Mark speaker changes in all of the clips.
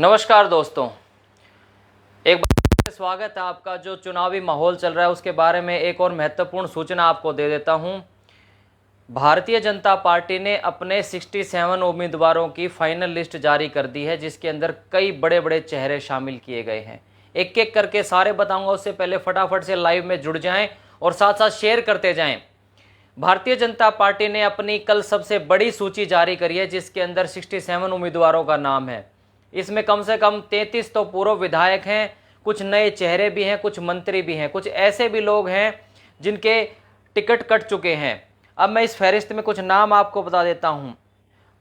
Speaker 1: नमस्कार दोस्तों, एक बार स्वागत है आपका। जो चुनावी माहौल चल रहा है उसके बारे में एक और महत्वपूर्ण सूचना आपको दे देता हूं। भारतीय जनता पार्टी ने अपने 67 उम्मीदवारों की फाइनल लिस्ट जारी कर दी है, जिसके अंदर कई बड़े बड़े चेहरे शामिल किए गए हैं। एक एक करके सारे बताऊंगा, उससे पहले फटाफट से लाइव में जुड़ जाएं और साथ साथ शेयर करते जाएं। भारतीय जनता पार्टी ने अपनी कल सबसे बड़ी सूची जारी करी है, जिसके अंदर 67 उम्मीदवारों का नाम है। इसमें कम से कम 33 तो पूर्व विधायक हैं, कुछ नए चेहरे भी हैं, कुछ मंत्री भी हैं, कुछ ऐसे भी लोग हैं जिनके टिकट कट चुके हैं। अब मैं इस फहरिस्त में कुछ नाम आपको बता देता हूं।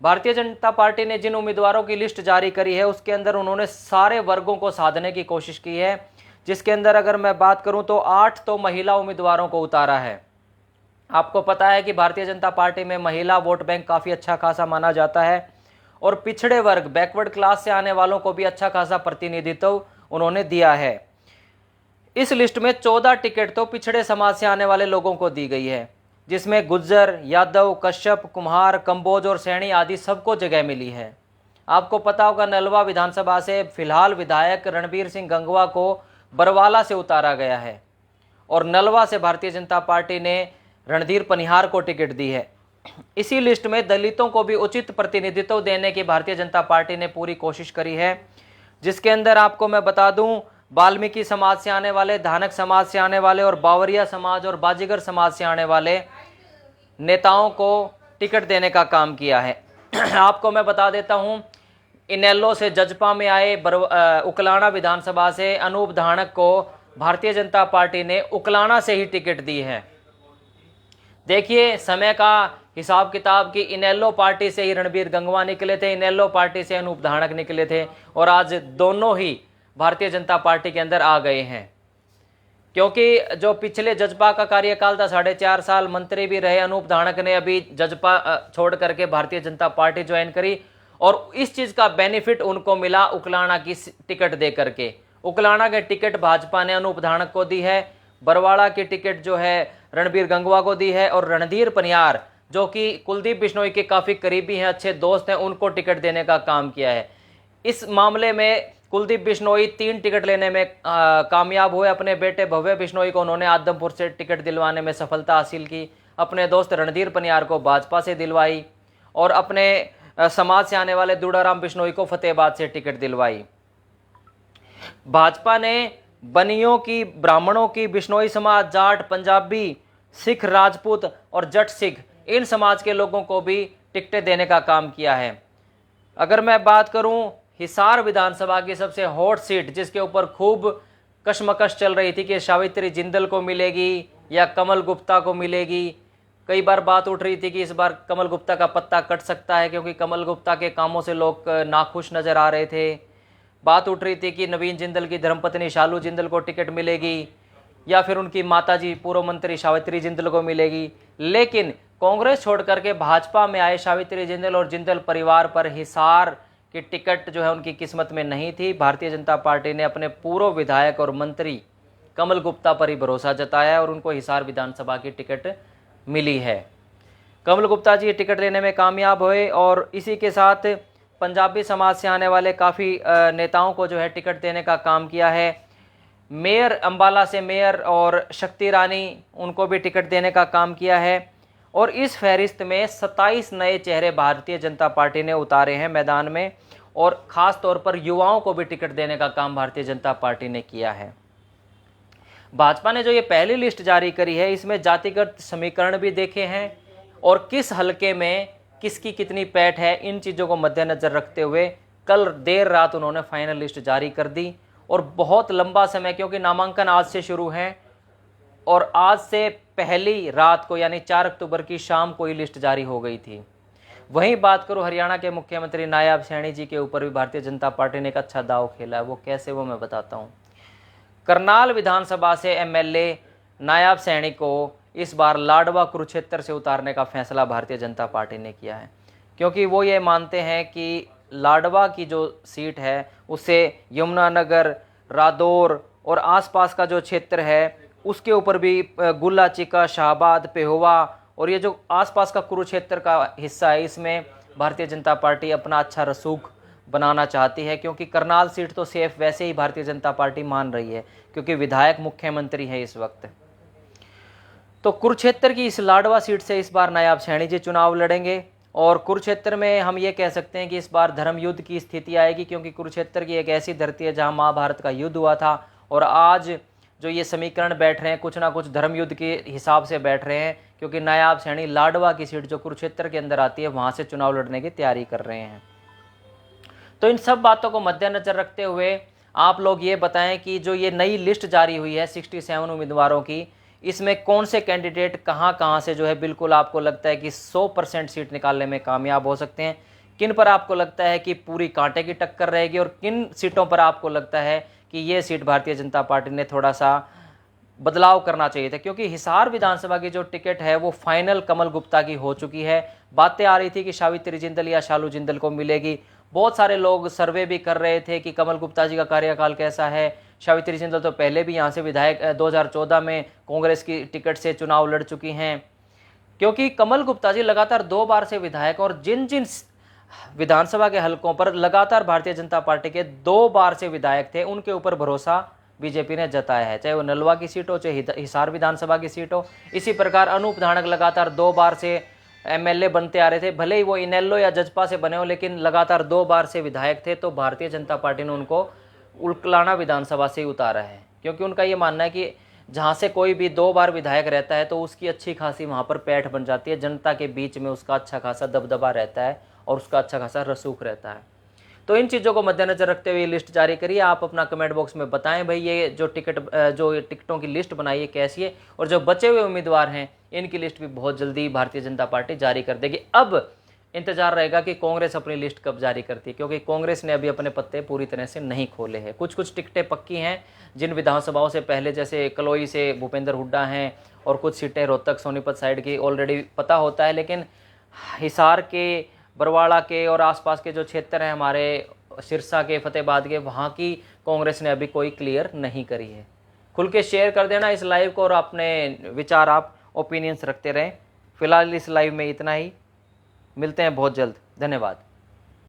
Speaker 1: भारतीय जनता पार्टी ने जिन उम्मीदवारों की लिस्ट जारी करी है उसके अंदर उन्होंने सारे वर्गों को साधने की कोशिश की है, जिसके अंदर अगर मैं बात करूं तो 8 तो महिला उम्मीदवारों को उतारा है। आपको पता है कि भारतीय जनता पार्टी में महिला वोट बैंक काफ़ी अच्छा खासा माना जाता है और पिछड़े वर्ग बैकवर्ड क्लास से आने वालों को भी अच्छा खासा प्रतिनिधित्व उन्होंने दिया है। इस लिस्ट में 14 टिकट तो पिछड़े समाज से आने वाले लोगों को दी गई है, जिसमें गुज्जर, यादव, कश्यप, कुम्हार, कंबोज और सैनी आदि सबको जगह मिली है। आपको पता होगा नलवा विधानसभा से फिलहाल विधायक रणबीर सिंह गंगवा को बरवाला से उतारा गया है और नलवा से भारतीय जनता पार्टी ने रणधीर पनिहार को टिकट दी है। इसी लिस्ट में दलितों को भी उचित प्रतिनिधित्व देने की भारतीय जनता पार्टी ने पूरी कोशिश करी है, जिसके अंदर आपको मैं बता दूं, वाल्मीकि समाज से आने वाले, धानक समाज से आने वाले और बावरिया समाज और बाजीगर समाज से आने वाले नेताओं को टिकट देने का काम किया है। आपको मैं बता देता हूं, इनेलो से जजपा में आए उकलाना विधानसभा से अनूप धानक को भारतीय जनता पार्टी ने उकलाना से ही टिकट दी है। देखिए, समय का हिसाब किताब की इनेलो पार्टी से ही रणबीर गंगवा निकले थे, इनेलो पार्टी से अनूप धानक निकले थे और आज दोनों ही भारतीय जनता पार्टी के अंदर आ गए हैं। क्योंकि जो पिछले जजपा का कार्यकाल था 4.5 साल, मंत्री भी रहे अनूप धानक ने, अभी जजपा छोड़ करके भारतीय जनता पार्टी ज्वाइन करी और इस चीज का बेनिफिट उनको मिला उकलाना की टिकट दे करके। उकलाना के टिकट भाजपा ने अनूप धानक को दी है, बरवाड़ा की टिकट जो है रणबीर गंगवा को दी है और रणधीर पनिहार जो कि कुलदीप बिश्नोई के काफ़ी करीबी हैं, अच्छे दोस्त हैं, उनको टिकट देने का काम किया है। इस मामले में कुलदीप बिश्नोई 3 टिकट लेने में कामयाब हुए। अपने बेटे भव्य बिश्नोई को उन्होंने आदमपुर से टिकट दिलवाने में सफलता हासिल की, अपने दोस्त रणधीर पनिहार को भाजपा से दिलवाई और अपने समाज से आने वाले दूड़ाराम बिश्नोई को फतेहाबाद से टिकट दिलवाई। भाजपा ने बनियों की, ब्राह्मणों की, बिश्नोई समाज, जाट, पंजाबी, सिख, राजपूत और जट सिख, इन समाज के लोगों को भी टिकटें देने का काम किया है। अगर मैं बात करूं हिसार विधानसभा की सबसे हॉट सीट, जिसके ऊपर खूब कशमकश चल रही थी कि सावित्री जिंदल को मिलेगी या कमल गुप्ता को मिलेगी। कई बार बात उठ रही थी कि इस बार कमल गुप्ता का पत्ता कट सकता है, क्योंकि कमल गुप्ता के कामों से लोग नाखुश नजर आ रहे थे। बात उठ रही थी कि नवीन जिंदल की धर्मपत्नी शालू जिंदल को टिकट मिलेगी या फिर उनकी माताजी पूर्व मंत्री सावित्री जिंदल को मिलेगी। लेकिन कांग्रेस छोड़ करके भाजपा में आए सावित्री जिंदल और जिंदल परिवार पर हिसार की टिकट जो है उनकी किस्मत में नहीं थी। भारतीय जनता पार्टी ने अपने पूर्व विधायक और मंत्री कमल गुप्ता पर ही भरोसा जताया और उनको हिसार विधानसभा की टिकट मिली है। कमल गुप्ता जी टिकट लेने में कामयाब हुए और इसी के साथ पंजाबी समाज से आने वाले काफ़ी नेताओं को जो है टिकट देने का काम किया है। मेयर अंबाला से मेयर और शक्ति रानी, उनको भी टिकट देने का काम किया है और इस फहरिस्त में 27 नए चेहरे भारतीय जनता पार्टी ने उतारे हैं मैदान में और ख़ास तौर पर युवाओं को भी टिकट देने का काम भारतीय जनता पार्टी ने किया है। भाजपा ने जो ये पहली लिस्ट जारी करी है, इसमें जातिगत समीकरण भी देखे हैं और किस हलके में किसकी कितनी पैठ है, इन चीज़ों को मद्देनज़र रखते हुए कल देर रात उन्होंने फाइनल लिस्ट जारी कर दी। और बहुत लंबा समय, क्योंकि नामांकन आज से शुरू हैं और आज से पहली रात को यानी 4 अक्टूबर की शाम को ही लिस्ट जारी हो गई थी। वहीं बात करूं हरियाणा के मुख्यमंत्री नायब सैनी जी के ऊपर भी भारतीय जनता पार्टी ने एक अच्छा दाव खेला है। वो कैसे, वो मैं बताता हूं। करनाल विधानसभा से एमएलए नायब सैनी को इस बार लाडवा कुरुक्षेत्र से उतारने का फैसला भारतीय जनता पार्टी ने किया है, क्योंकि वो ये मानते हैं कि लाडवा की जो सीट है उससे यमुनानगर, रादौर और आसपास का जो क्षेत्र है उसके ऊपर भी गुल्ला चिका, शाहबाद, पेहोवा और ये जो आसपास का कुरुक्षेत्र का हिस्सा है, इसमें भारतीय जनता पार्टी अपना अच्छा रसूख बनाना चाहती है, क्योंकि करनाल सीट तो सेफ वैसे ही भारतीय जनता पार्टी मान रही है, क्योंकि विधायक मुख्यमंत्री है इस वक्त। तो कुरुक्षेत्र की इस लाडवा सीट से इस बार नायाब सैनी जी चुनाव लड़ेंगे, और कुरुक्षेत्र में हम ये कह सकते हैं कि इस बार धर्म युद्ध की स्थिति आएगी, क्योंकि कुरुक्षेत्र की एक ऐसी धरती है जहां महाभारत का युद्ध हुआ था, और आज जो ये समीकरण बैठ रहे हैं कुछ ना कुछ धर्म युद्ध के हिसाब से बैठ रहे हैं, क्योंकि नायाब सैनी लाडवा की सीट जो कुरुक्षेत्र के अंदर आती है वहां से चुनाव लड़ने की तैयारी कर रहे हैं। तो इन सब बातों को मद्देनजर रखते हुए आप लोग ये बताएं कि जो ये नई लिस्ट जारी हुई है 67 उम्मीदवारों की, इसमें कौन से कैंडिडेट कहां से जो है बिल्कुल आपको लगता है कि 100% सीट निकालने में कामयाब हो सकते हैं, किन पर आपको लगता है कि पूरी कांटे की टक्कर रहेगी, और किन सीटों पर आपको लगता है कि ये सीट भारतीय जनता पार्टी ने थोड़ा सा बदलाव करना चाहिए था। क्योंकि हिसार विधानसभा की जो टिकट है वो फाइनल कमल गुप्ता की हो चुकी है। बातें आ रही थी कि सावित्री जिंदल या शालू जिंदल को मिलेगी, बहुत सारे लोग सर्वे भी कर रहे थे कि कमल गुप्ता जी का कार्यकाल कैसा है। सावित्री जिंदल तो पहले भी यहाँ से विधायक 2014 में कांग्रेस की टिकट से चुनाव लड़ चुकी हैं, क्योंकि कमल गुप्ता जी लगातार 2 बार से विधायक, और जिन जिन विधानसभा के हलकों पर लगातार भारतीय जनता पार्टी के 2 बार से विधायक थे, उनके ऊपर भरोसा बीजेपी ने जताया है, चाहे वो नलवा की सीट हो, चाहे हिसार विधानसभा की सीट हो। इसी प्रकार अनूप धानक लगातार 2 बार से एमएलए बनते आ रहे थे, भले ही वो इनेलो या जजपा से बने हो, लेकिन लगातार 2 बार से विधायक थे। तो भारतीय जनता पार्टी ने उनको उल्कलाना विधानसभा से ही उतारा है, क्योंकि उनका ये मानना है कि जहाँ से कोई भी 2 बार विधायक रहता है तो उसकी अच्छी खासी वहाँ पर पैठ बन जाती है, जनता के बीच में उसका अच्छा खासा दबदबा रहता है और उसका अच्छा खासा रसूख रहता है। तो इन चीज़ों को मद्देनजर रखते हुए लिस्ट जारी करिए। आप अपना कमेंट बॉक्स में बताएं भाई ये जो टिकटों की लिस्ट बनाई है कैसी है, और जो बचे हुए उम्मीदवार हैं इनकी लिस्ट भी बहुत जल्दी भारतीय जनता पार्टी जारी कर देगी। अब इंतजार रहेगा कि कांग्रेस अपनी लिस्ट कब जारी करती है, क्योंकि कांग्रेस ने अभी अपने पत्ते पूरी तरह से नहीं खोले हैं। कुछ कुछ टिकटें पक्की हैं जिन विधानसभाओं से पहले, जैसे कलोई से भूपेंद्र हुड्डा हैं, और कुछ सीटें रोहतक सोनीपत साइड की ऑलरेडी पता होता है, लेकिन हिसार के, बरवाड़ा के और आसपास के जो क्षेत्र हैं हमारे सिरसा के, फतेहाबाद के, वहाँ की कांग्रेस ने अभी कोई क्लियर नहीं करी है। खुल के शेयर कर देना इस लाइव को, और अपने विचार आप ओपिनियंस रखते रहें। फिलहाल इस लाइव में इतना ही, मिलते हैं बहुत जल्द। धन्यवाद।